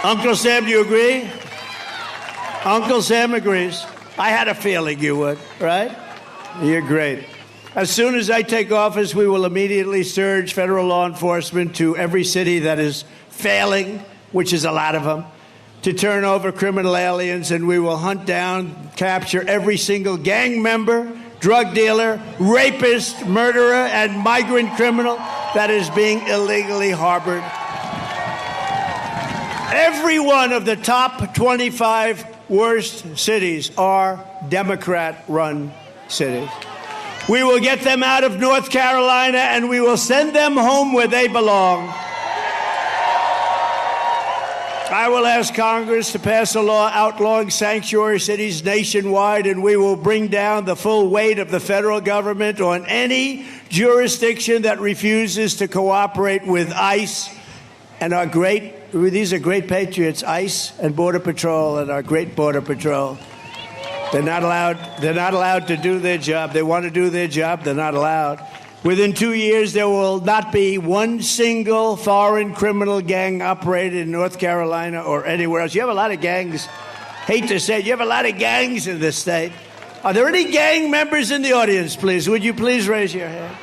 Uncle Sam, do you agree? Uncle Sam agrees. I had a feeling you would, right? You're great. As soon as I take office, we will immediately surge federal law enforcement to every city that is failing, which is a lot of them, to turn over criminal aliens, and we will hunt down, capture every single gang member, drug dealer, rapist, murderer, and migrant criminal that is being illegally harbored. Every one of the top 25 worst cities are Democrat-run cities. We will get them out of North Carolina, and we will send them home where they belong. I will ask Congress to pass a law outlawing sanctuary cities nationwide, and we will bring down the full weight of the federal government on any jurisdiction that refuses to cooperate with ICE and our these are great patriots, ICE and Border Patrol, and our great Border Patrol. They're not allowed to do their job. They want to do their job. They're not allowed. Within 2 years, there will not be one single foreign criminal gang operated in North Carolina or anywhere else. You have a lot of gangs. Hate to say it, you have a lot of gangs in this state. Are there any gang members in the audience, please? Would you please raise your hand?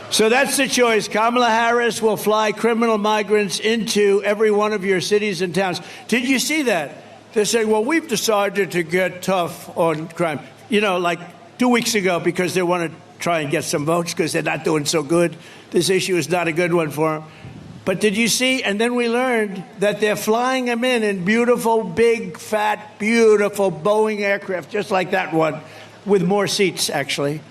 So that's the choice. Kamala Harris will fly criminal migrants into every one of your cities and towns. Did you see that? They're saying, well, we've decided to get tough on crime. You know, like 2 weeks ago, because they want to try and get some votes because they're not doing so good. This issue is not a good one for them. But did you see? And then we learned that they're flying them in beautiful, big, fat, beautiful Boeing aircraft, just like that one, with more seats, actually.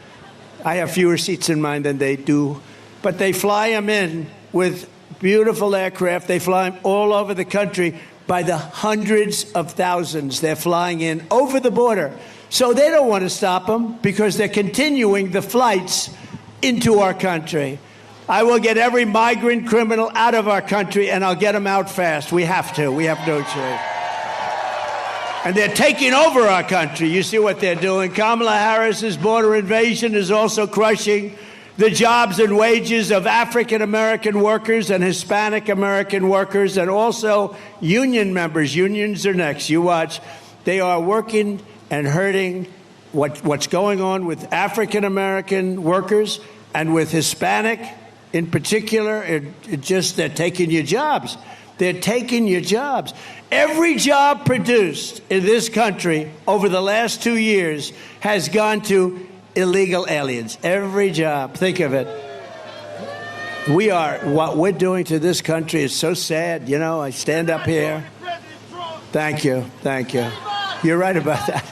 I have fewer seats in mine than they do. But they fly them in with beautiful aircraft. They fly them all over the country by the hundreds of thousands. They're flying in over the border. So they don't want to stop them because they're continuing the flights into our country. I will get every migrant criminal out of our country, and I'll get them out fast. We have to. We have no choice. And they're taking over our country. You see what they're doing. Kamala Harris's border invasion is also crushing the jobs and wages of African-American workers and Hispanic-American workers, and also union members. Unions are next. You watch. They are working and hurting what's going on with African-American workers and with Hispanic in particular. They're taking your jobs. They're taking your jobs. Every job produced in this country over the last 2 years has gone to illegal aliens. Every job. Think of it. What we're doing to this country is so sad. You know, I stand up here. Thank you. Thank you. You're right about that.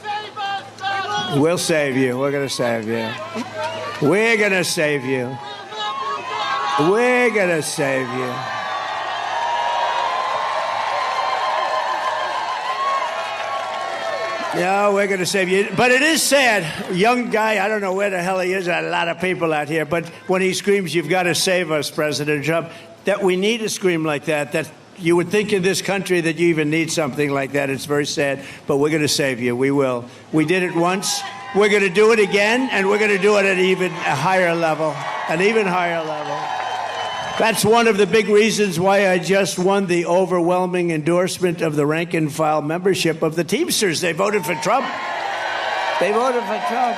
We'll save you. We're going to save you. We're going to save you. We're going to save you. No, we're going to save you. But it is sad. Young guy, I don't know where the hell he is. There are a lot of people out here. But when he screams, you've got to save us, President Trump, that we need to scream like that you would think in this country that you even need something like that. It's very sad. But we're going to save you. We will. We did it once. We're going to do it again. And we're going to do it at a higher level. An even higher level. That's one of the big reasons why I just won the overwhelming endorsement of the rank-and-file membership of the Teamsters. They voted for Trump. They voted for Trump.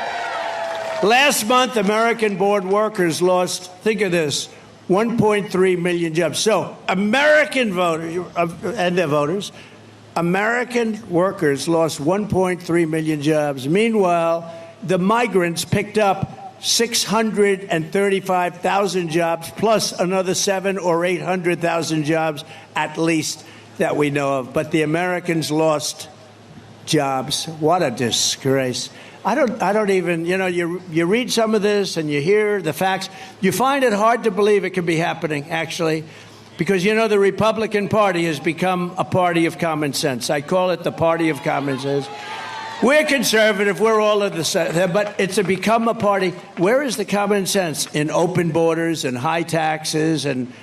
Last month, American-born workers lost, think of this, 1.3 million jobs. So American voters and their voters, American workers lost 1.3 million jobs. Meanwhile, the migrants picked up 635,000 jobs, plus another 700,000 or 800,000 jobs at least that we know of. But the Americans lost jobs. What a disgrace. I don't even, you read some of this and you hear the facts. You find it hard to believe it can be happening, actually, because, the Republican Party has become a party of common sense. I call it the party of common sense. We're conservative. We're all of the same. But it's become a party. Where is the common sense? In open borders and high taxes and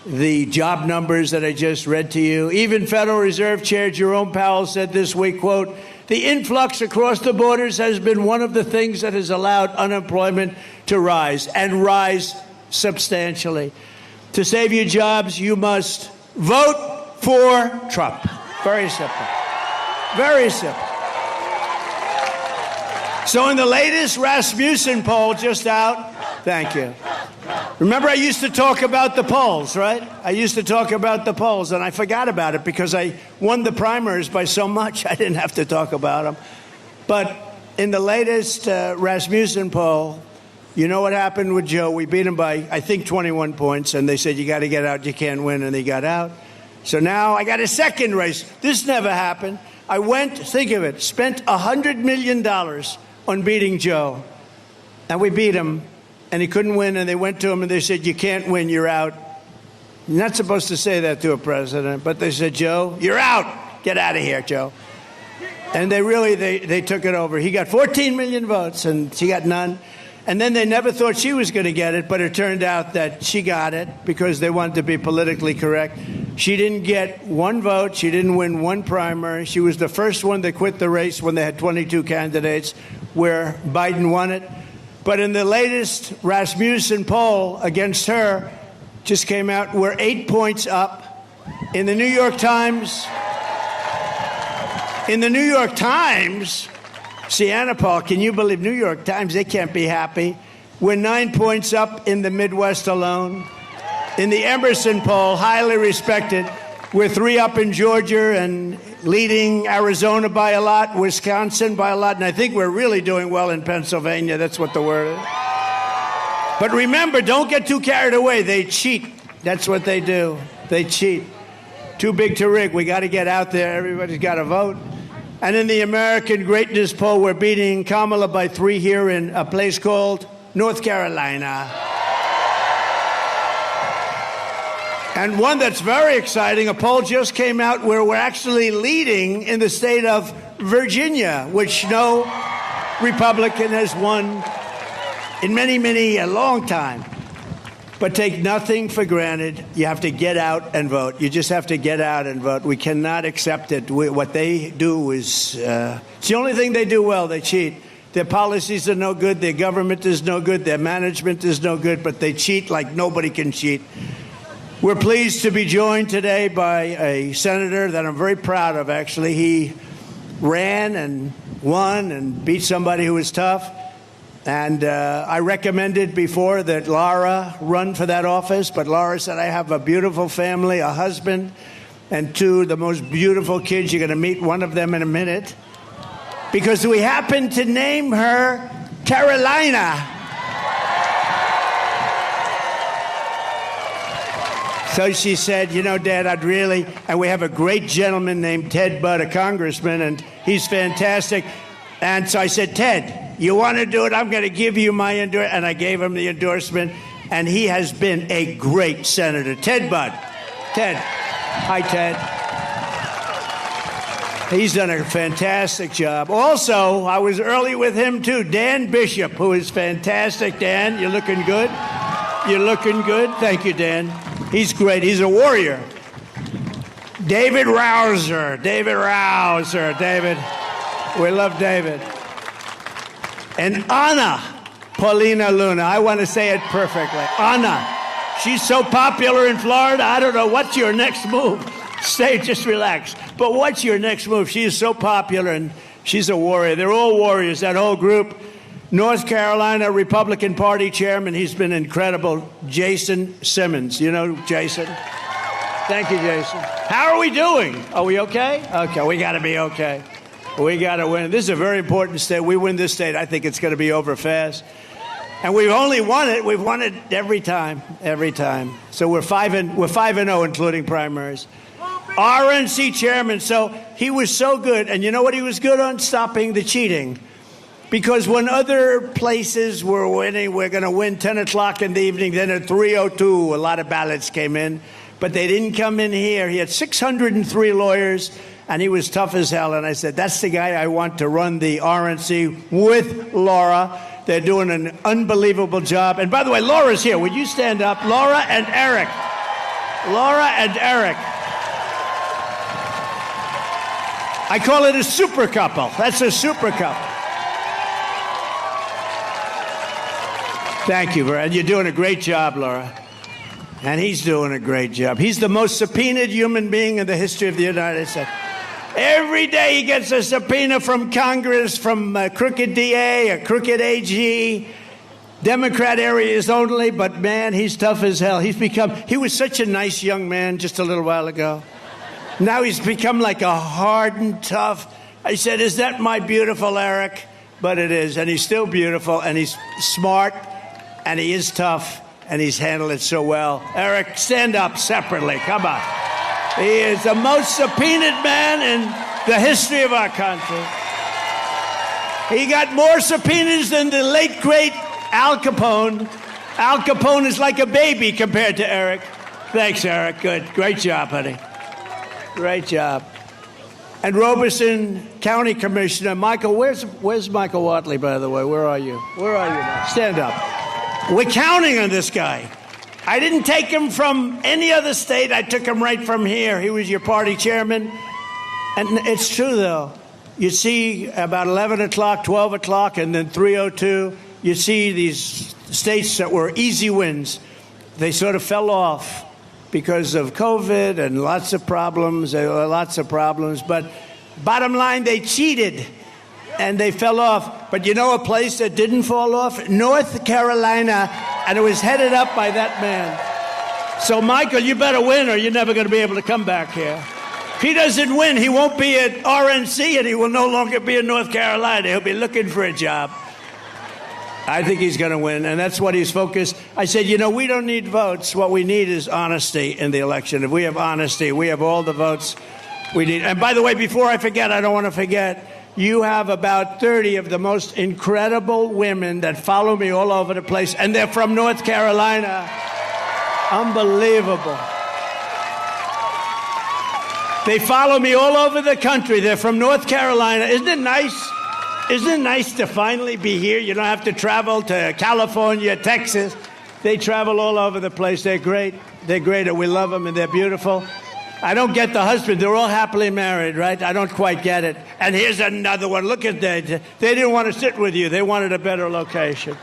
the job numbers that I just read to you. Even Federal Reserve Chair Jerome Powell said this week, quote, the influx across the borders has been one of the things that has allowed unemployment to rise, and rise substantially. To save your jobs, you must vote for Trump. Very simple. Very simple. So in the latest Rasmussen poll just out, thank you. Remember I used to talk about the polls, right? I used to talk about the polls, and I forgot about it because I won the primaries by so much I didn't have to talk about them. But in the latest Rasmussen poll, you know what happened with Joe? We beat him by, I think, 21 points, and they said, you got to get out, you can't win, and he got out. So now I got a second race. This never happened. I went, think of it, spent $100 million on beating Joe, and we beat him, and he couldn't win, and they went to him, and they said, you can't win, you're out. You're not supposed to say that to a president, but they said, Joe, you're out. Get out of here, Joe. And they took it over. He got 14 million votes, and she got none. And then they never thought she was going to get it, but it turned out that she got it because they wanted to be politically correct. She didn't get one vote. She didn't win one primary. She was the first one that quit the race when they had 22 candidates, where Biden won it. But in the latest Rasmussen poll against her, just came out, we're 8 points up. In the New York Times, Sienna Paul, can you believe New York Times? They can't be happy. We're 9 points up in the Midwest alone. In the Emerson poll, highly respected, we're 3 up in Georgia and leading Arizona by a lot, Wisconsin by a lot, and I think we're really doing well in Pennsylvania. That's what the word is. But remember, don't get too carried away. They cheat. That's what they do. They cheat. Too big to rig. We got to get out there. Everybody's got to vote. And in the American Greatness poll, we're beating Kamala by 3 here in a place called North Carolina. And one that's very exciting, a poll just came out where we're actually leading in the state of Virginia, which no Republican has won in a long time. But take nothing for granted. You have to get out and vote. You just have to get out and vote. We cannot accept it. What they do is, it's the only thing they do well. They cheat. Their policies are no good. Their government is no good. Their management is no good. But they cheat like nobody can cheat. We're pleased to be joined today by a senator that I'm very proud of, actually. He ran and won and beat somebody who was tough. And I recommended before that Laura run for that office, but Laura said, I have a beautiful family, a husband, and 2 the most beautiful kids. You're going to meet one of them in a minute. Because we happen to name her Carolina. So she said, you know, Dad, I'd really, and we have a great gentleman named Ted Budd, a congressman, and he's fantastic. And so I said, Ted, you want to do it? I'm going to give you my endorsement. And I gave him the endorsement. And he has been a great senator. Ted Budd. Ted. Hi, Ted. He's done a fantastic job. Also, I was early with him, too. Dan Bishop, who is fantastic. Dan, you're looking good. You're looking good. Thank you, Dan. He's great. He's a warrior. David Rouser. David. We love David. And Anna Paulina Luna. I want to say it perfectly. Anna. She's so popular in Florida. I don't know. What's your next move? Stay, just relax. But what's your next move? She is so popular, and she's a warrior. They're all warriors, that whole group. North Carolina Republican Party chairman. He's been incredible. Jason Simmons. You know Jason? Thank you, Jason. How are we doing? Are we okay? Okay, we got to be okay. We got to win. This is a very important state. We win this state, I think it's going to be over fast. And we've only won it. We've won it every time. So we're 5-0, including primaries. RNC chairman. So he was so good. And you know what he was good on? Stopping the cheating. Because when other places were winning, we're going to win 10 o'clock in the evening. Then at 3:02, a lot of ballots came in. But they didn't come in here. He had 603 lawyers. And he was tough as hell. And I said, that's the guy I want to run the RNC with Laura. They're doing an unbelievable job. And by the way, Laura's here. Would you stand up? Laura and Eric. I call it a super couple. That's a super couple. Thank you, and you're doing a great job, Laura. And he's doing a great job. He's the most subpoenaed human being in the history of the United States. Every day he gets a subpoena from Congress, from a crooked DA, a crooked AG, Democrat areas only, but man, he's tough as hell. He was such a nice young man just a little while ago. Now he's become like a hardened, tough. I said, is that my beautiful Eric? But it is, and he's still beautiful, and he's smart, and he is tough, and he's handled it so well. Eric, stand up separately, come on. He is the most subpoenaed man in the history of our country. He got more subpoenas than the late, great Al Capone. Al Capone is like a baby compared to Eric. Thanks, Eric. Good. Great job, honey. Great job. And Robeson County Commissioner Michael, where's Michael Watley, by the way? Where are you? Where are you, Mike? Stand up. We're counting on this guy. I didn't take him from any other state. I took him right from here. He was your party chairman. And it's true, though. You see about 11 o'clock, 12 o'clock, and then 3:02, you see these states that were easy wins. They sort of fell off because of COVID and lots of problems. But bottom line, they cheated, and they fell off. But you know a place that didn't fall off? North Carolina, and it was headed up by that man. So, Michael, you better win or you're never going to be able to come back here. If he doesn't win, he won't be at RNC, and he will no longer be in North Carolina. He'll be looking for a job. I think he's going to win, and that's what he's focused. I said, we don't need votes. What we need is honesty in the election. If we have honesty, we have all the votes we need. And by the way, before I forget, I don't want to forget, you have about 30 of the most incredible women that follow me all over the place, and they're from North Carolina. Unbelievable. They follow me all over the country. They're from North Carolina. Isn't it nice? Isn't it nice to finally be here? You don't have to travel to California, Texas. They travel all over the place. They're great. They're great, and we love them, and they're beautiful. I don't get the husband. They're all happily married, right? I don't quite get it. And here's another one. Look at that. They didn't want to sit with you. They wanted a better location.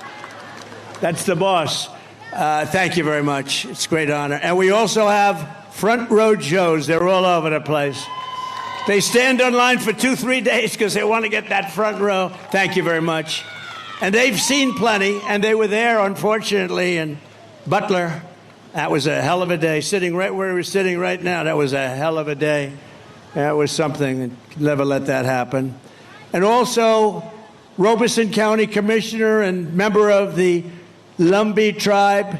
That's the boss. Thank you very much. It's a great honor. And we also have front row Joes. They're all over the place. They stand on line for 2-3 days because they want to get that front row. Thank you very much. And they've seen plenty, and they were there, unfortunately, in Butler. That was a hell of a day. Sitting right where we're sitting right now, that was a hell of a day. That was something. Never let that happen. And also, Robeson County Commissioner and member of the Lumbee tribe,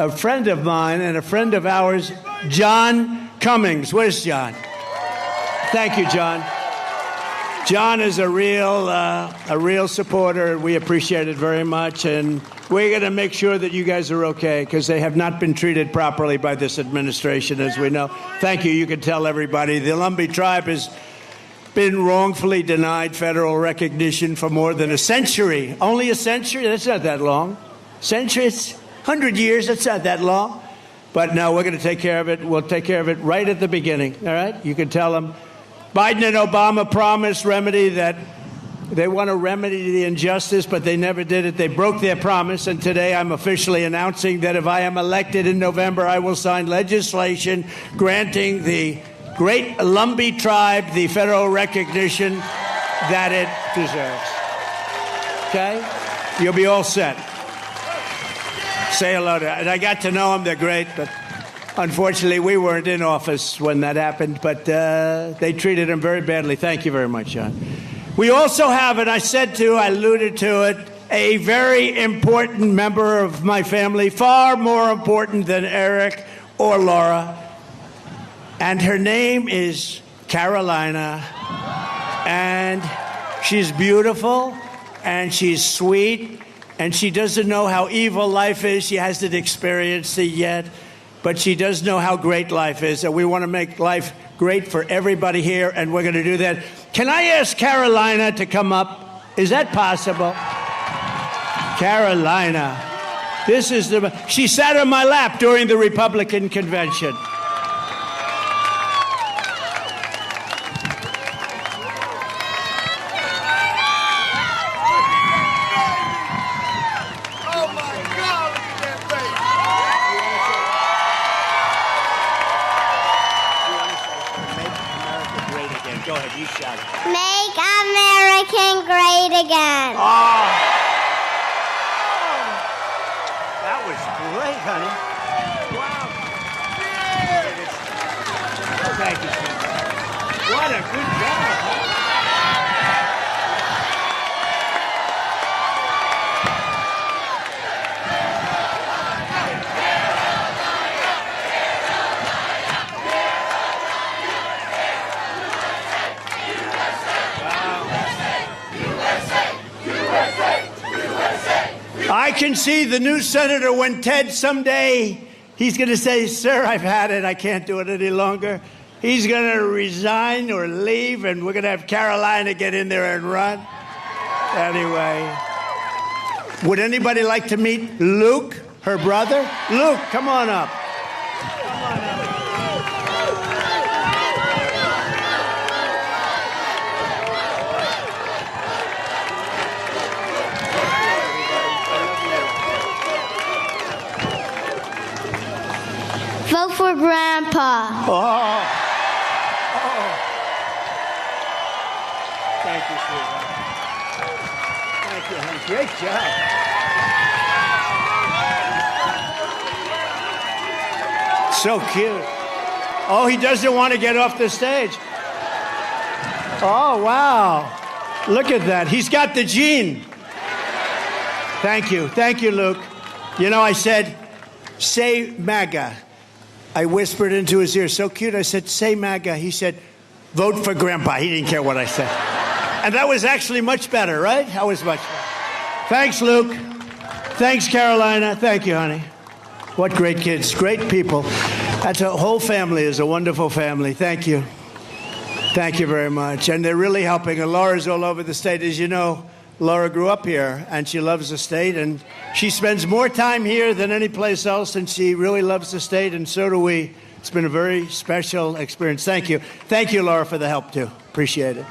a friend of mine and a friend of ours, John Cummings. Where's John? Thank you, John. John is a real supporter. We appreciate it very much, and we're going to make sure that you guys are okay because they have not been treated properly by this administration, as we know. Thank you. You can tell everybody the Lumbee tribe has been wrongfully denied federal recognition for more than a century. Only a century? That's not that long. Century? It's 100 years. That's not that long. But no, we're going to take care of it. We'll take care of it right at the beginning. All right? You can tell them. Biden and Obama promised remedy that they want to remedy the injustice, but they never did it. They broke their promise, and today I'm officially announcing that if I am elected in November, I will sign legislation granting the great Lumbee tribe the federal recognition that it deserves. Okay? You'll be all set. Say hello to them. And I got to know them. They're great, but unfortunately, we weren't in office when that happened, but they treated him very badly. Thank you very much, John. We also have, and I alluded to it, a very important member of my family, far more important than Eric or Laura, and her name is Carolina, and she's beautiful, and she's sweet, and she doesn't know how evil life is. She hasn't experienced it yet. But she does know how great life is, and we want to make life great for everybody here, and we're going to do that. Can I ask Carolina to come up? Is that possible? Carolina. She sat on my lap during the Republican convention. again. Go ahead, you shout it. Make America great again. Oh. That was great, honey. Wow. Thank you, sir. What a good job. I can see the new senator when Ted someday, he's going to say, sir, I've had it. I can't do it any longer. He's going to resign or leave, and we're going to have Carolina get in there and run. Anyway, would anybody like to meet Luke, her brother? Luke, come on up. Vote for Grandpa. Oh. Thank you, sweetheart. Thank you, honey. Great job. So cute. Oh, he doesn't want to get off the stage. Oh, wow. Look at that. He's got the gene. Thank you. Thank you, Luke. You know, I said, say MAGA. I whispered into his ear, so cute. I said, say MAGA. He said, vote for Grandpa. He didn't care what I said. And that was actually much better, right? That was much better. Thanks, Luke. Thanks, Carolina. Thank you, honey. What great kids, great people. That's a whole family is a wonderful family. Thank you. Thank you very much. And they're really helping. And Laura's all over the state. As you know, Laura grew up here, and she loves the state, and she spends more time here than any place else, and she really loves the state, and so do we. It's been a very special experience. Thank you. Thank you, Laura, for the help, too. Appreciate it.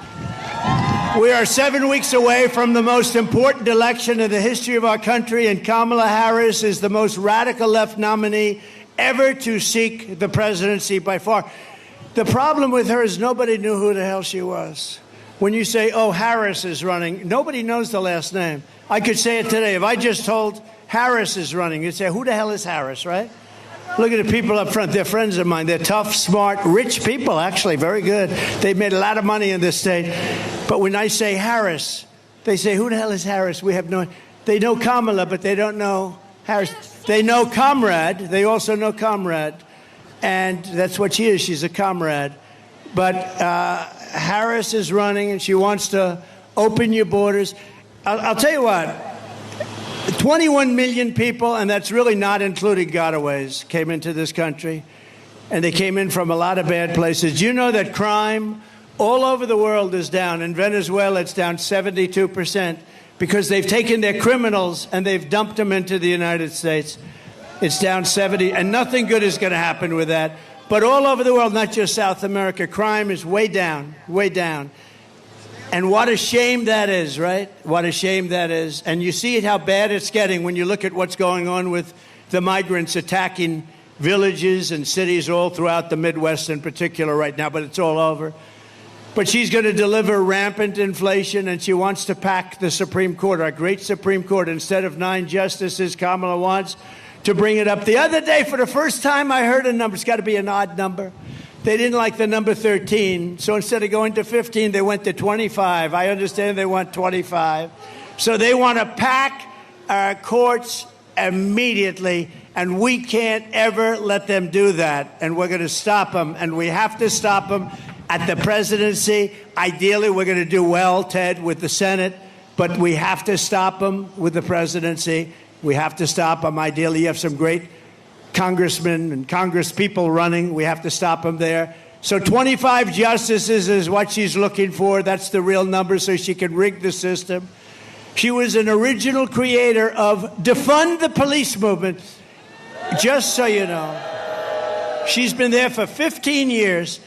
We are 7 weeks away from the most important election in the history of our country, and Kamala Harris is the most radical left nominee ever to seek the presidency by far. The problem with her is nobody knew who the hell she was. When you say, oh, Harris is running, nobody knows the last name. I could say it today. If I just told Harris is running, you'd say, who the hell is Harris, right? Look at the people up front. They're friends of mine. They're tough, smart, rich people, actually, very good. They've made a lot of money in this state. But when I say Harris, they say, who the hell is Harris? We have no... They know Kamala, but they don't know Harris. They know Comrade. They also know Comrade. And that's what she is. She's a comrade. But Harris is running, and she wants to open your borders. I'll tell you what. 21 million people, and that's really not including gotaways, came into this country. And they came in from a lot of bad places. You know that crime all over the world is down. In Venezuela, it's down 72% because they've taken their criminals and they've dumped them into the United States. It's down 70, and nothing good is going to happen with that. But all over the world, not just South America, crime is way down, way down. And what a shame that is, right? What a shame that is. And you see how bad it's getting when you look at what's going on with the migrants attacking villages and cities all throughout the Midwest in particular right now, but it's all over. But she's going to deliver rampant inflation, and she wants to pack the Supreme Court, our great Supreme Court. Instead of 9 justices, Kamala wants to bring it up. The other day, for the first time, I heard a number. It's got to be an odd number. They didn't like the number 13, so instead of going to 15, they went to 25. I understand they want 25. So they want to pack our courts immediately, and we can't ever let them do that. And we're going to stop them, and we have to stop them at the presidency. Ideally, we're going to do well, Ted, with the Senate, but we have to stop them with the presidency. We have to stop them. Ideally, you have some great congressmen and congresspeople running. We have to stop them there. So 25 justices is what she's looking for. That's the real number, so she can rig the system. She was an original creator of defund the police movement, just so you know. She's been there for 15 years.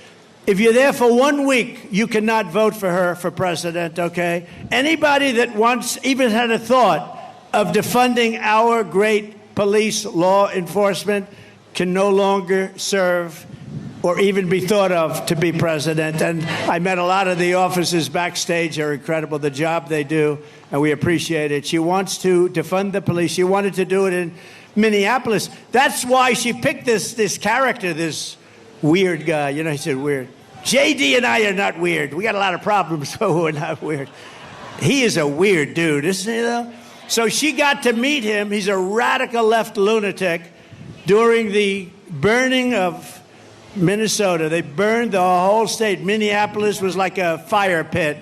If you're there for 1 week, you cannot vote for her for president, okay? Anybody that once even had a thought of defunding our great police law enforcement can no longer serve or even be thought of to be president. And I met a lot of the officers backstage. They're incredible, the job they do, and we appreciate it. She wants to defund the police. She wanted to do it in Minneapolis. That's why she picked this character, this weird guy. You know, he said weird. JD and I are not weird. We got a lot of problems, but we're not weird. He is a weird dude, isn't he, though? So she got to meet him. He's a radical left lunatic. During the burning of Minnesota, they burned the whole state. Minneapolis was like a fire pit.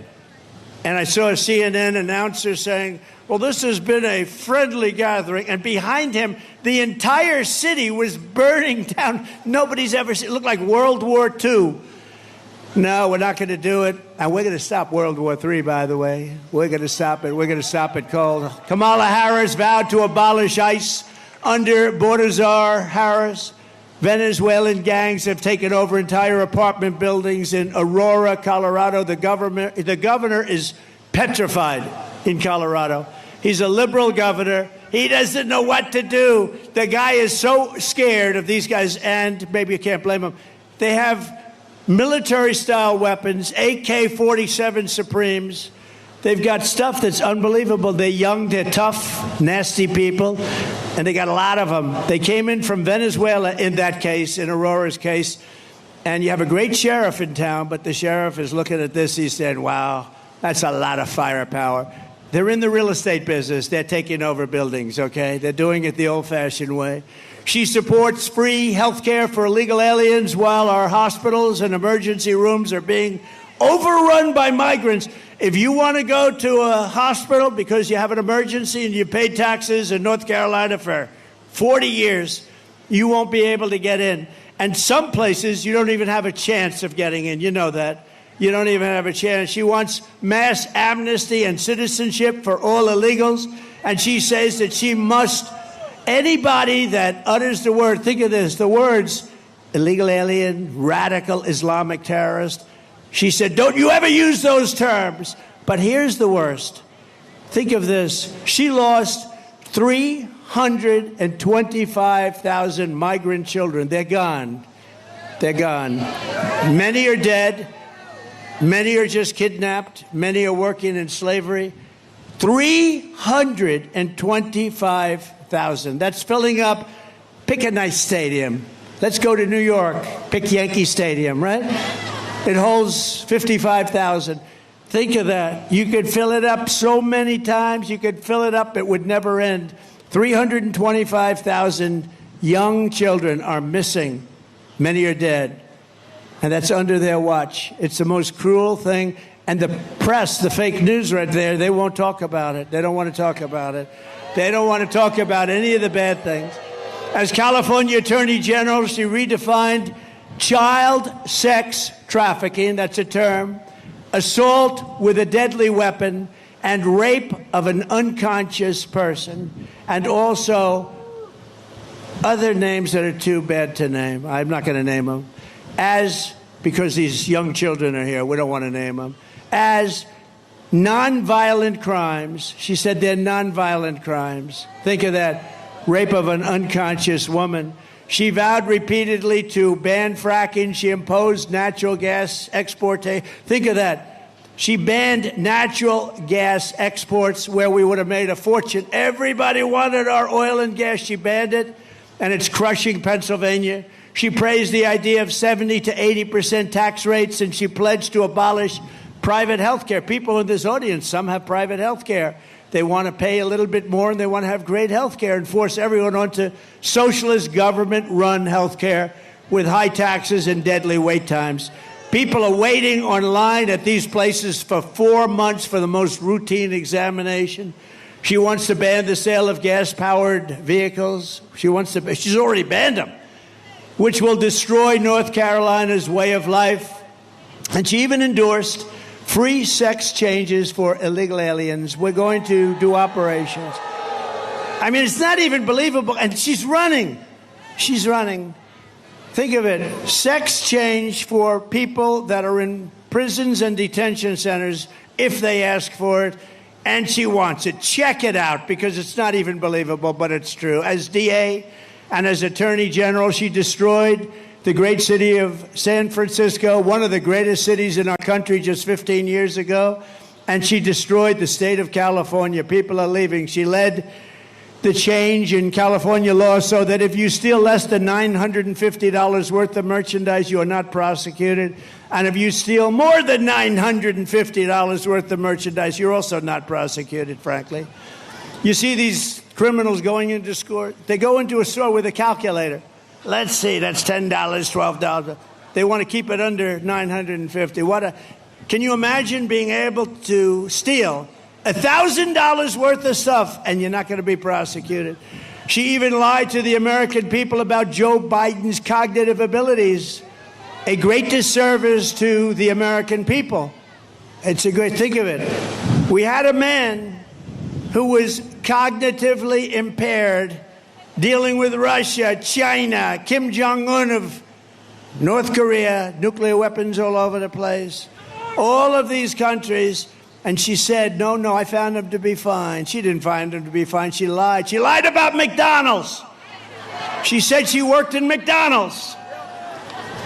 And I saw a CNN announcer saying, well, this has been a friendly gathering. And behind him, the entire city was burning down. Nobody's ever seen it. It looked like World War II. No, we're not going to do it. And we're going to stop World War III, by the way. We're going to stop it. We're going to stop it cold. Kamala Harris vowed to abolish ICE under border czar Harris. Venezuelan gangs have taken over entire apartment buildings in Aurora, Colorado. The governor is petrified in Colorado. He's a liberal governor. He doesn't know what to do. The guy is so scared of these guys, and maybe you can't blame him. They have military-style weapons, AK-47 Supremes. They've got stuff that's unbelievable. They're young, they're tough, nasty people, and they got a lot of them. They came in from Venezuela in that case, in Aurora's case, and you have a great sheriff in town, but the sheriff is looking at this. He's saying, wow, that's a lot of firepower. They're in the real estate business. They're taking over buildings, okay? They're doing it the old-fashioned way. She supports free health care for illegal aliens while our hospitals and emergency rooms are being overrun by migrants. If you want to go to a hospital because you have an emergency and you paid taxes in North Carolina for 40 years, you won't be able to get in. And some places you don't even have a chance of getting in. You know that. You don't even have a chance. She wants mass amnesty and citizenship for all illegals. And she says that she must, anybody that utters the word, think of this, the words illegal alien, radical Islamic terrorist. She said, don't you ever use those terms. But here's the worst. Think of this. She lost 325,000 migrant children. They're gone. They're gone. Many are dead. Many are just kidnapped. Many are working in slavery. 325,000. That's filling up. Pick a nice stadium. Let's go to New York. Pick Yankee Stadium, right? It holds 55,000. Think of that. You could fill it up so many times. You could fill it up. It would never end. 325,000 young children are missing. Many are dead. And that's under their watch. It's the most cruel thing. And the press, the fake news right there, they won't talk about it. They don't want to talk about it. They don't want to talk about any of the bad things. As California Attorney General, she redefined child sex trafficking, that's a term, assault with a deadly weapon, and rape of an unconscious person, and also other names that are too bad to name. I'm not going to name them. Because these young children are here, we don't want to name them, as nonviolent crimes. She said they're nonviolent crimes. Think of that. Rape of an unconscious woman. She vowed repeatedly to ban fracking. She imposed natural gas export. Think of that. She banned natural gas exports where we would have made a fortune. Everybody wanted our oil and gas. She banned it, and it's crushing Pennsylvania. She praised the idea of 70 to 80% tax rates, and she pledged to abolish private health care. People in this audience, some have private health care. They want to pay a little bit more, and they want to have great health care and force everyone onto socialist government-run health care with high taxes and deadly wait times. People are waiting online at these places for 4 months for the most routine examination. She wants to ban the sale of gas-powered vehicles. She's already banned them, which will destroy North Carolina's way of life. And she even endorsed free sex changes for illegal aliens. We're going to do operations. I mean, it's not even believable. And she's running. She's running. Think of it. Sex change for people that are in prisons and detention centers if they ask for it. And she wants it. Check it out, because it's not even believable, but it's true. As DA and as Attorney General, she destroyed the great city of San Francisco, one of the greatest cities in our country just 15 years ago, and she destroyed the state of California. People are leaving. She led the change in California law so that if you steal less than $950 worth of merchandise, you are not prosecuted. And if you steal more than $950 worth of merchandise, you're also not prosecuted, frankly. You see these criminals going into store. They go into a store with a calculator. Let's see, that's $10, $12. They want to keep it under $950. Can you imagine being able to steal $1,000 worth of stuff and you're not going to be prosecuted? She even lied to the American people about Joe Biden's cognitive abilities. A great disservice to the American people. It's a great, think of it. We had a man who was cognitively impaired dealing with Russia, China, Kim Jong-un of North Korea, nuclear weapons all over the place, all of these countries. And she said, no, I found him to be fine. She didn't find him to be fine. She lied. She lied about McDonald's. She said she worked in McDonald's.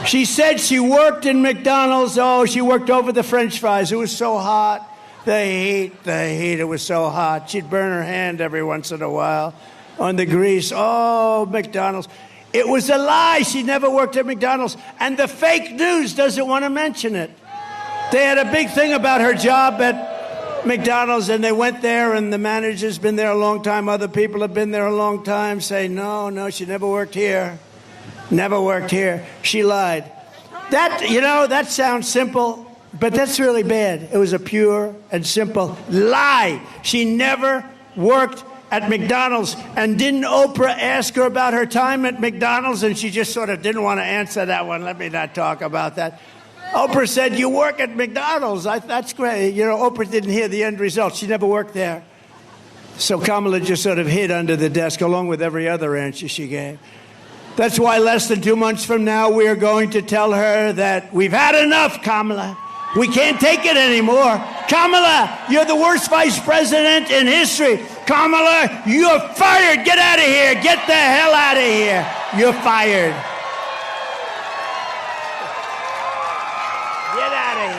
She said she worked in McDonald's. Oh, she worked over the French fries. It was so hot. The heat, it was so hot. She'd burn her hand every once in a while on the grease. Oh, McDonald's. It was a lie. She never worked at McDonald's. And the fake news doesn't want to mention it. They had a big thing about her job at McDonald's, and they went there, and the manager's been there a long time. Other people have been there a long time, say, no, she never worked here. Never worked here. She lied. That sounds simple, but that's really bad. It was a pure and simple lie. She never worked at McDonald's. And didn't Oprah ask her about her time at McDonald's? And she just sort of didn't want to answer that one. Let me not talk about that. Oprah said, you work at McDonald's. That's great. Oprah didn't hear the end result. She never worked there. So Kamala just sort of hid under the desk along with every other answer she gave. That's why less than 2 months from now, we are going to tell her that we've had enough, Kamala. We can't take it anymore. Kamala, you're the worst vice president in history. Kamala, you're fired. Get out of here. Get the hell out of here. You're fired. Get out of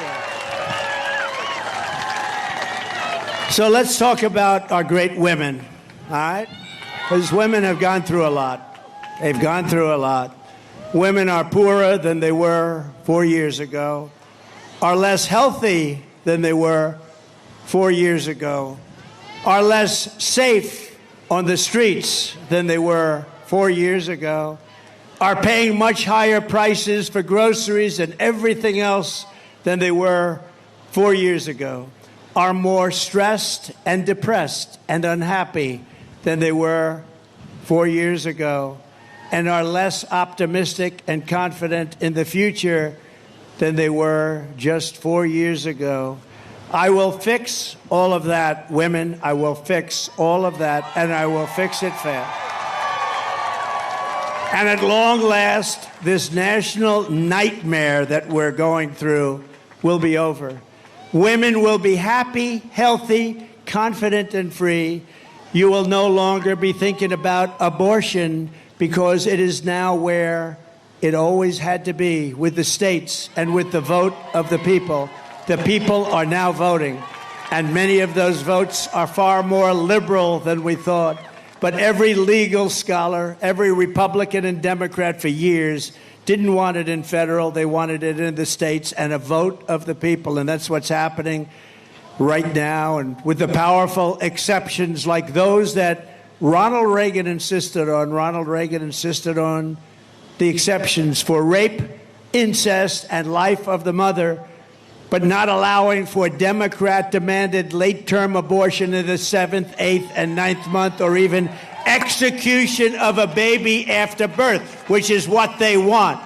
here. So let's talk about our great women, all right? Because women have gone through a lot. They've gone through a lot. Women are poorer than they were 4 years ago, are less healthy than they were 4 years ago, are less safe on the streets than they were 4 years ago, are paying much higher prices for groceries and everything else than they were 4 years ago, are more stressed and depressed and unhappy than they were 4 years ago, and are less optimistic and confident in the future than they were just 4 years ago. I will fix all of that, women. I will fix all of that, and I will fix it fast. And at long last, this national nightmare that we're going through will be over. Women will be happy, healthy, confident, and free. You will no longer be thinking about abortion, because it is now where it always had to be, with the states and with the vote of the people. The people are now voting, and many of those votes are far more liberal than we thought. But every legal scholar, every Republican and Democrat for years didn't want it in federal. They wanted it in the states, and a vote of the people. And that's what's happening right now. And with the powerful exceptions like those that Ronald Reagan insisted on the exceptions for rape, incest, and life of the mother, but not allowing for Democrat-demanded late-term abortion in the 7th, 8th, and 9th month, or even execution of a baby after birth, which is what they want.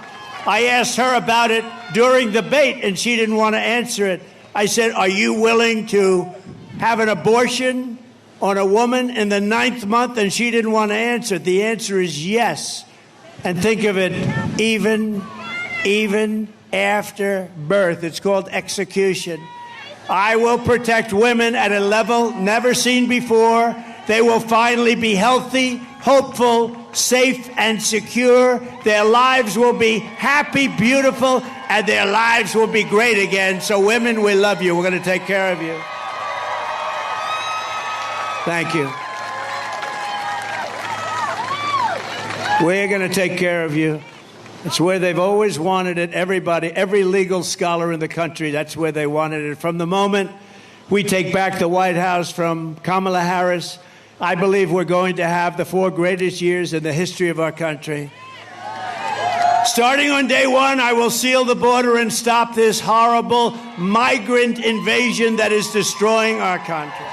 I asked her about it during the debate, and she didn't want to answer it. I said, are you willing to have an abortion on a woman in the 9th month? And she didn't want to answer. The answer is yes. And think of it, even after birth. It's called execution. I will protect women at a level never seen before. They will finally be healthy, hopeful, safe and secure. Their lives will be happy, beautiful, and their lives will be great again. So women, we love you. We're going to take care of you. Thank you. We're going to take care of you. It's where they've always wanted it. Everybody, every legal scholar in the country, that's where they wanted it. From the moment we take back the White House from Kamala Harris, I believe we're going to have the 4 greatest years in the history of our country. Starting on day 1, I will seal the border and stop this horrible migrant invasion that is destroying our country.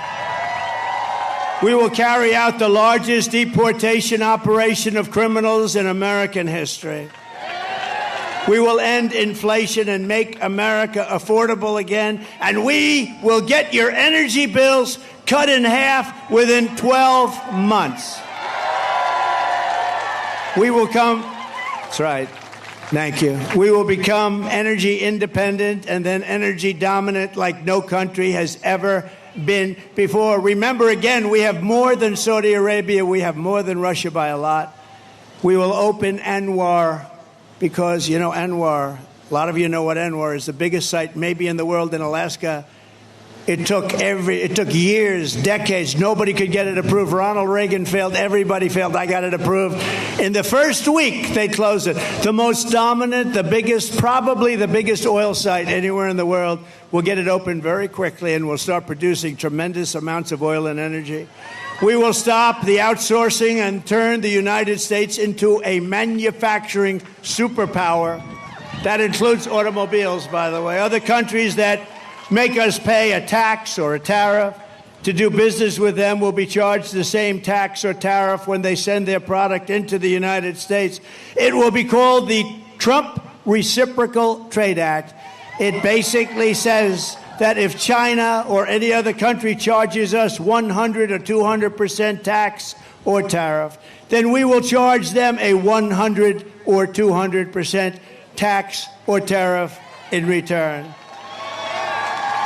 We will carry out the largest deportation operation of criminals in American history. We will end inflation and make America affordable again. And we will get your energy bills cut in half within 12 months. We will come, that's right, thank you. We will become energy independent and then energy dominant like no country has ever been before. Remember, again, we have more than Saudi Arabia. We have more than Russia by a lot. We will open ANWR because, you know, ANWR, a lot of you know what ANWR is, the biggest site maybe in the world in Alaska. It took years, decades. Nobody could get it approved. Ronald Reagan failed. Everybody failed. I got it approved. In the first week, they closed it. The most dominant, the biggest, probably the biggest oil site anywhere in the world. We'll get it open very quickly, and we'll start producing tremendous amounts of oil and energy. We will stop the outsourcing and turn the United States into a manufacturing superpower. That includes automobiles, by the way. Other countries that make us pay a tax or a tariff to do business with them will be charged the same tax or tariff when they send their product into the United States. It will be called the Trump Reciprocal Trade Act. It basically says that if China or any other country charges us 100 or 200% tax or tariff, then we will charge them a 100 or 200% tax or tariff in return.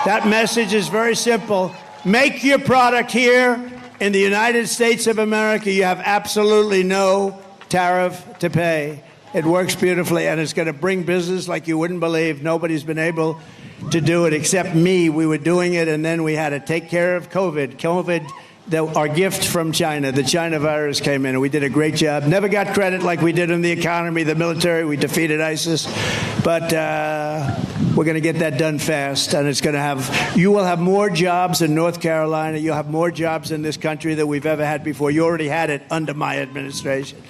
That message is very simple. Make your product here in the United States of America. You have absolutely no tariff to pay. It works beautifully, and it's going to bring business like you wouldn't believe. Nobody's been able to do it except me. We were doing it, and then we had to take care of COVID. Our gift from China, the China virus came in, and we did a great job. Never got credit like we did in the economy, the military. We defeated ISIS. But we're going to get that done fast, and you will have more jobs in North Carolina. You'll have more jobs in this country than we've ever had before. You already had it under my administration.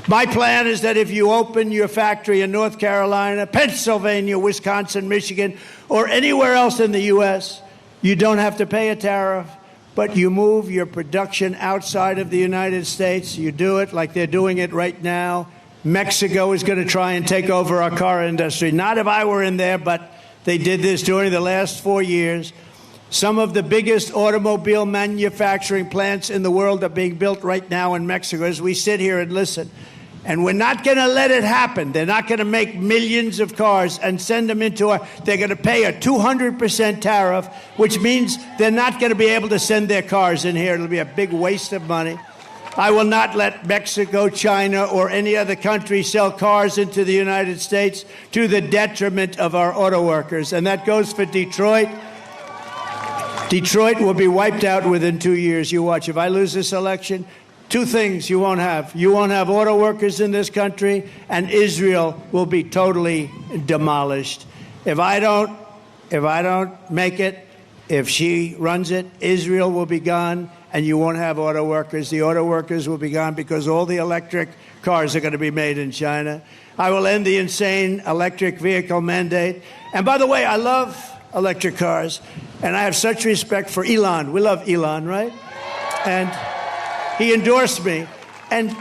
My plan is that if you open your factory in North Carolina, Pennsylvania, Wisconsin, Michigan, or anywhere else in the U.S., you don't have to pay a tariff, but you move your production outside of the United States. You do it like they're doing it right now. Mexico is going to try and take over our car industry. Not if I were in there, but they did this during the last 4 years. Some of the biggest automobile manufacturing plants in the world are being built right now in Mexico as we sit here and listen. And we're not going to let it happen. They're not going to make millions of cars and send them they're going to pay a 200% tariff, which means they're not going to be able to send their cars in here. It'll be a big waste of money. I will not let Mexico, China, or any other country sell cars into the United States to the detriment of our auto workers. And that goes for Detroit. Detroit will be wiped out within 2 years. You watch. If I lose this election, 2 things you won't have. You won't have auto workers in this country, and Israel will be totally demolished. If I don't make it, if she runs it, Israel will be gone, and you won't have auto workers. The auto workers will be gone because all the electric cars are going to be made in China. I will end the insane electric vehicle mandate. And by the way, I love electric cars, and I have such respect for Elon. We love Elon, right? And he endorsed me, and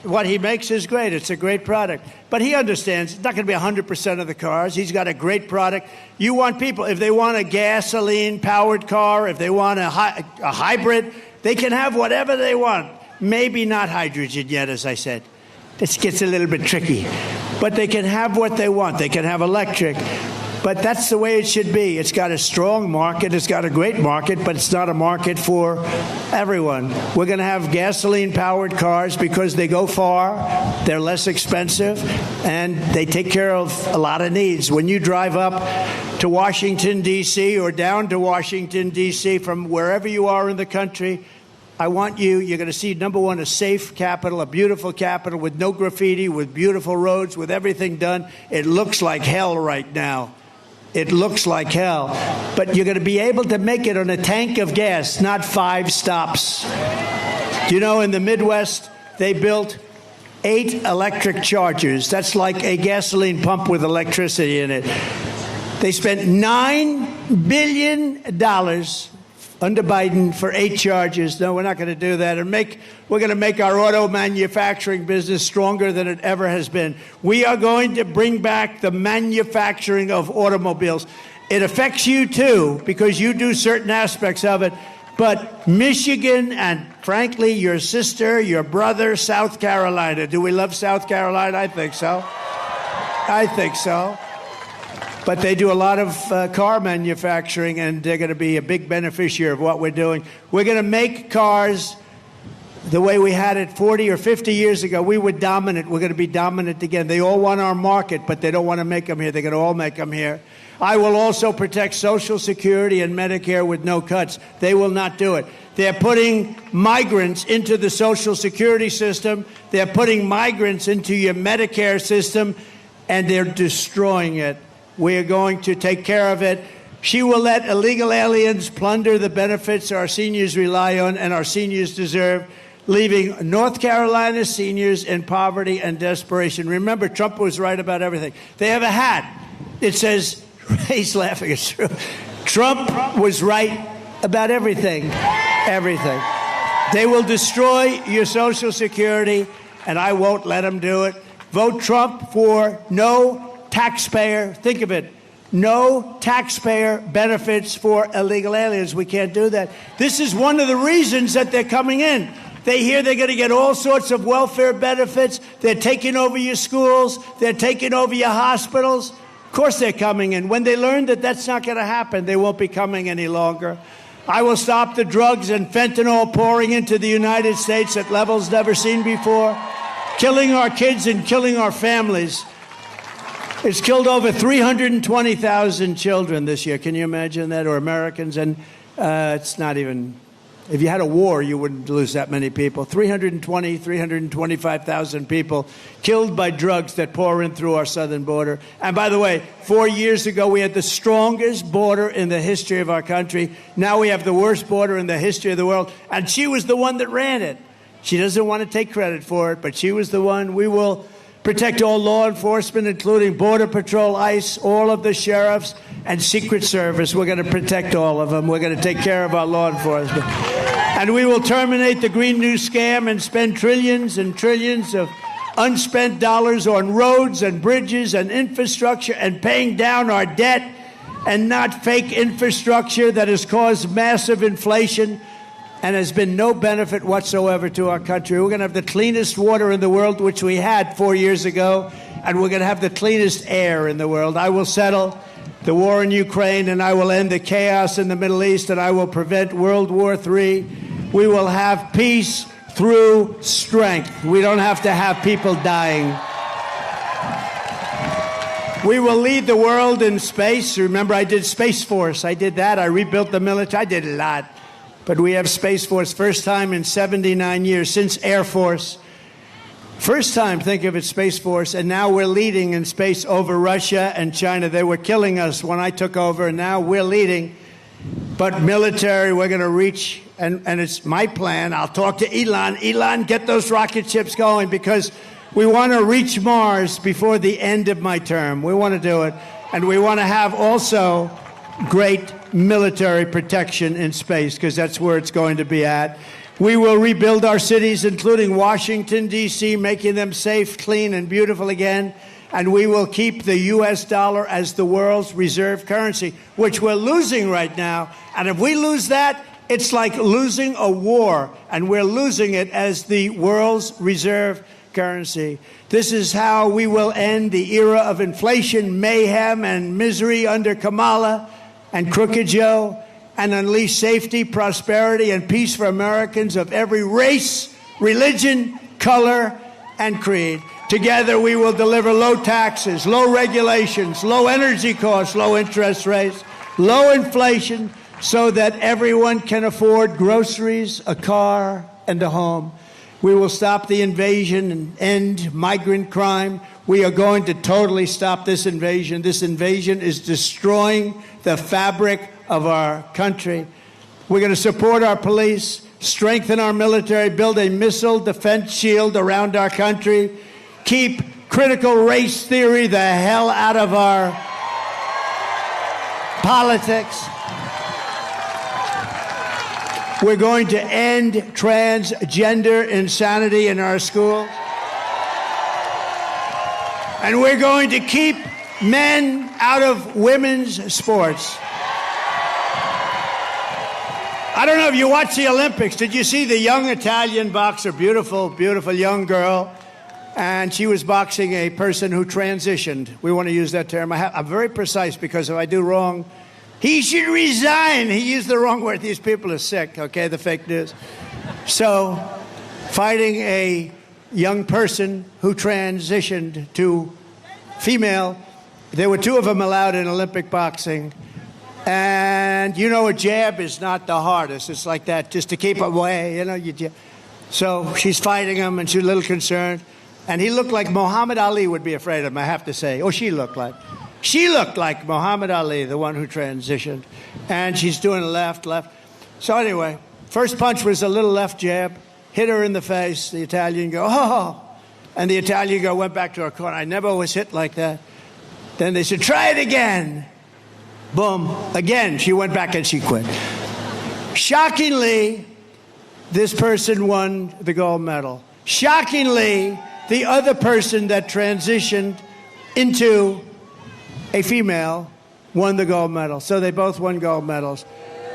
what he makes is great. It's a great product. But he understands it's not going to be 100% of the cars. He's got a great product. You want people, if they want a gasoline-powered car, if they want a hybrid, they can have whatever they want. Maybe not hydrogen yet, as I said. This gets a little bit tricky. But they can have what they want. They can have electric. But that's the way it should be. It's got a strong market. It's got a great market, but it's not a market for everyone. We're going to have gasoline-powered cars because they go far, they're less expensive, and they take care of a lot of needs. When you drive up to Washington, D.C., or down to Washington, D.C., from wherever you are in the country, I want you're going to see, number one, a safe capital, a beautiful capital with no graffiti, with beautiful roads, with everything done. It looks like hell right now. It looks like hell. But you're going to be able to make it on a tank of gas, not 5 stops. You know, in the Midwest, they built 8 electric chargers. That's like a gasoline pump with electricity in it. They spent $9 billion under Biden for 8 charges. No, we're not going to do that. We're going to make our auto manufacturing business stronger than it ever has been. We are going to bring back the manufacturing of automobiles. It affects you, too, because you do certain aspects of it. But Michigan and, frankly, your sister, your brother, South Carolina. Do we love South Carolina? I think so. I think so. But they do a lot of car manufacturing, and they're going to be a big beneficiary of what we're doing. We're going to make cars the way we had it 40 or 50 years ago. We were dominant. We're going to be dominant again. They all want our market, but they don't want to make them here. They're going to all make them here. I will also protect Social Security and Medicare with no cuts. They will not do it. They're putting migrants into the Social Security system. They're putting migrants into your Medicare system, and they're destroying it. We are going to take care of it. She will let illegal aliens plunder the benefits our seniors rely on and our seniors deserve, leaving North Carolina seniors in poverty and desperation. Remember, Trump was right about everything. They have a hat. It says, he's laughing, it's true. Trump was right about everything. Everything. They will destroy your Social Security, and I won't let them do it. Vote Trump for no taxpayer, think of it, no taxpayer benefits for illegal aliens. We can't do that. This is one of the reasons that they're coming in. They hear they're going to get all sorts of welfare benefits. They're taking over your schools. They're taking over your hospitals. Of course they're coming in. When they learn that that's not going to happen, they won't be coming any longer. I will stop the drugs and fentanyl pouring into the United States at levels never seen before, killing our kids and killing our families. It's killed over 320,000 children this year. Can you imagine that? Or Americans. And it's not even, if you had a war, you wouldn't lose that many people. 325,000 people killed by drugs that pour in through our southern border. And by the way, 4 years ago, we had the strongest border in the history of our country. Now we have the worst border in the history of the world. And she was the one that ran it. She doesn't want to take credit for it, but she was the one. We will protect all law enforcement, including Border Patrol, ICE, all of the sheriffs, and Secret Service. We're going to protect all of them. We're going to take care of our law enforcement. And we will terminate the Green New Scam and spend trillions and trillions of unspent dollars on roads and bridges and infrastructure and paying down our debt, and not fake infrastructure that has caused massive inflation and has been no benefit whatsoever to our country. We're going to have the cleanest water in the world, which we had 4 years ago, and we're going to have the cleanest air in the world. I will settle the war in Ukraine, and I will end the chaos in the Middle East, and I will prevent World War III. We will have peace through strength. We don't have to have people dying. We will lead the world in space. Remember, I did Space Force. I did that. I rebuilt the military. I did a lot. But we have Space Force, first time in 79 years, since Air Force. First time, think of it, Space Force, and now we're leading in space over Russia and China. They were killing us when I took over, and now we're leading. But military, we're going to reach, and it's my plan. I'll talk to Elon. Elon, get those rocket ships going, because we want to reach Mars before the end of my term. We want to do it. And we want to have also great military protection in space, because that's where it's going to be at. We will rebuild our cities, including Washington, D.C., making them safe, clean, and beautiful again. And we will keep the U.S. dollar as the world's reserve currency, which we're losing right now. And if we lose that, it's like losing a war. And we're losing it as the world's reserve currency. This is how we will end the era of inflation, mayhem, and misery under Kamala and Crooked Joe, and unleash safety, prosperity, and peace for Americans of every race, religion, color, and creed. Together, we will deliver low taxes, low regulations, low energy costs, low interest rates, low inflation, so that everyone can afford groceries, a car, and a home. We will stop the invasion and end migrant crime. We are going to totally stop this invasion. This invasion is destroying the fabric of our country. We're going to support our police, strengthen our military, build a missile defense shield around our country, keep critical race theory the hell out of our politics. We're going to end transgender insanity in our schools. And we're going to keep men out of women's sports. I don't know if you watched the Olympics. Did you see the young Italian boxer, beautiful, beautiful young girl? And she was boxing a person who transitioned. We want to use that term. I'm very precise because if I do wrong, he should resign. He used the wrong word. These people are sick, okay, the fake news. So, fighting a young person who transitioned to female, there were two of them allowed in Olympic boxing. And you know, a jab is not the hardest. It's like that, just to keep away, you know. So she's fighting him, and she's a little concerned. And he looked like Muhammad Ali would be afraid of him, I have to say. Oh, she looked like Muhammad Ali, the one who transitioned. And she's doing left. So anyway, first punch was a little left jab, hit her in the face. The Italian go, oh. And the Italian go went back to her corner. I never was hit like that. Then they said, try it again. Boom. Again, she went back and she quit. Shockingly, this person won the gold medal. Shockingly, the other person that transitioned into a female won the gold medal. So they both won gold medals.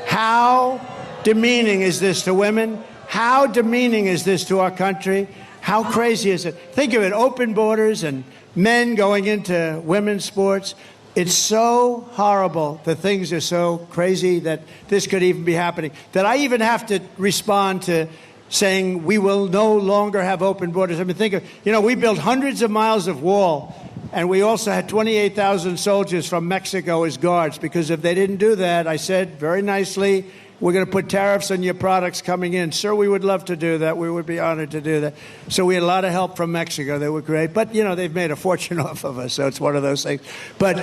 How demeaning is this to women? How demeaning is this to our country? How crazy is it? Think of it, open borders and men going into women's sports. It's so horrible. The things are so crazy that this could even be happening. That I even have to respond to saying we will no longer have open borders. I mean, think of, we built hundreds of miles of wall, and we also had 28,000 soldiers from Mexico as guards, because if they didn't do that, I said very nicely, we're going to put tariffs on your products coming in. Sir, we would love to do that. We would be honored to do that. So we had a lot of help from Mexico. They were great. But, they've made a fortune off of us, so it's one of those things. But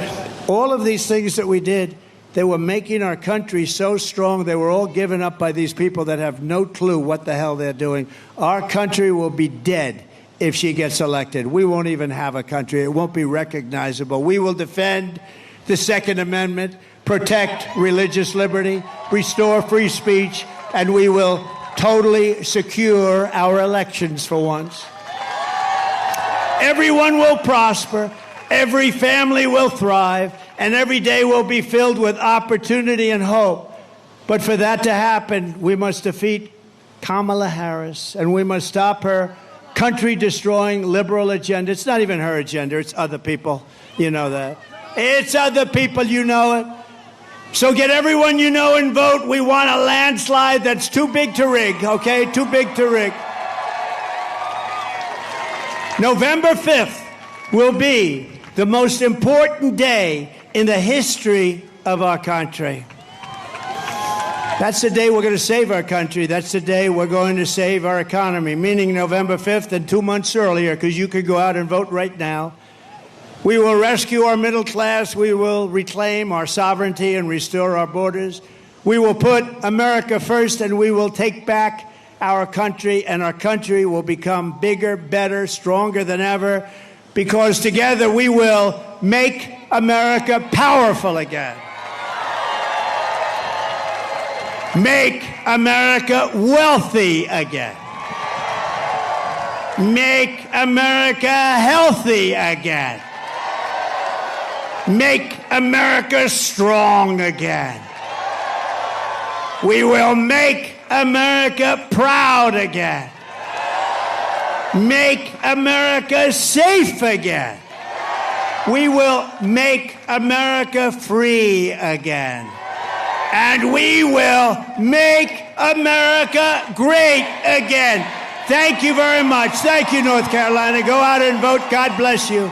all of these things that we did, they were making our country so strong. They were all given up by these people that have no clue what the hell they're doing. Our country will be dead if she gets elected. We won't even have a country. It won't be recognizable. We will defend the Second Amendment, protect religious liberty, restore free speech, and we will totally secure our elections for once. Everyone will prosper, every family will thrive, and every day will be filled with opportunity and hope. But for that to happen, we must defeat Kamala Harris, and we must stop her country-destroying liberal agenda. It's not even her agenda, it's other people. You know that. It's other people, you know it. So get everyone you know and vote. We want a landslide that's too big to rig, okay? Too big to rig. November 5th will be the most important day in the history of our country. That's the day we're going to save our country. That's the day we're going to save our economy, meaning November 5th and 2 months earlier, because you could go out and vote right now. We will rescue our middle class. We will reclaim our sovereignty and restore our borders. We will put America first, and we will take back our country, and our country will become bigger, better, stronger than ever, because together we will make America powerful again. Make America wealthy again. Make America healthy again. Make America strong again. We will make America proud again. make America safe again. We will make America free again. And we will make America great again. Thank you very much. Thank you, North Carolina. Go out and vote. God bless you.